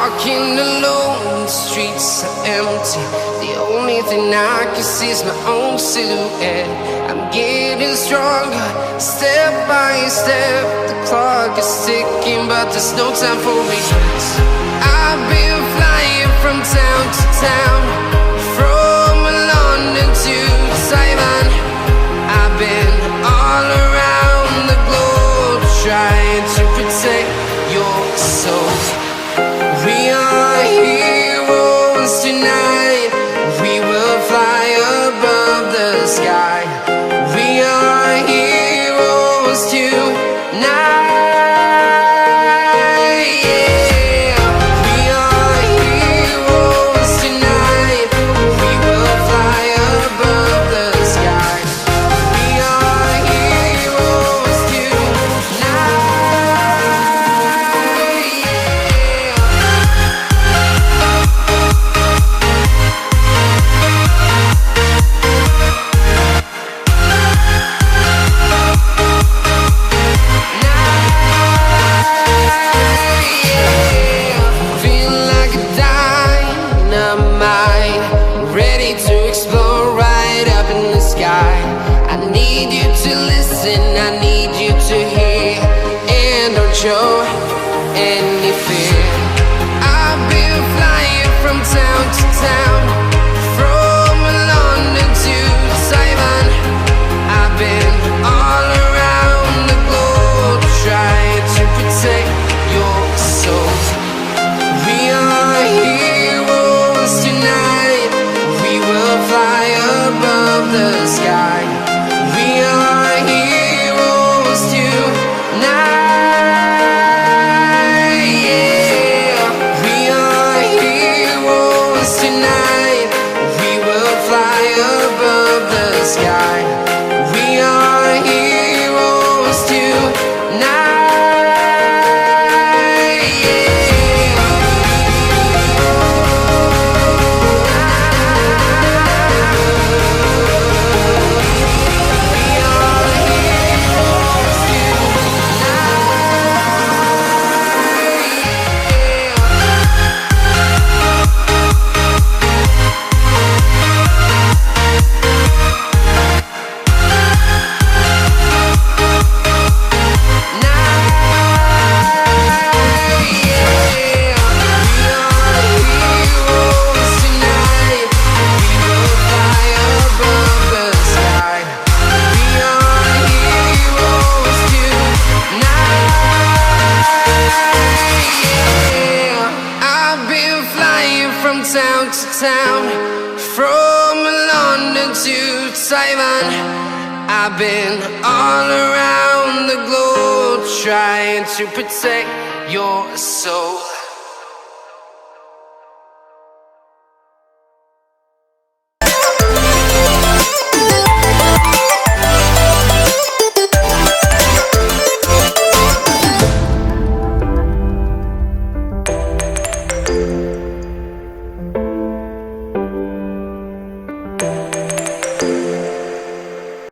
walking alone, the streets are empty. The only thing I can see is my own silhouette. I'm getting stronger, step by step. The clock is ticking, but there's no time for regrets. I've been flying from town to town, from London to Taiwan. I've been all around the globe, trying to protect your soul. We are heroes tonight. We will fly above the sky. We are heroes tonight. Yeah. We are heroes tonight. We will fly above the sky. We are heroes tonight. Feel like a dynamite, ready to explode right up in the sky. I need you to listen, I need you to hear, and don't show any fear. I've been flying from town to town, from London to Taiwan. I've been all around the globe, trying to protect your soul. We are heroes tonight. We will fly above the sky. We are heroes tonight. Yeah. We are heroes tonight. We will fly above the sky. We are heroes tonight. Town to town, from London to Taiwan. I've been all around the globe, trying to protect your soul.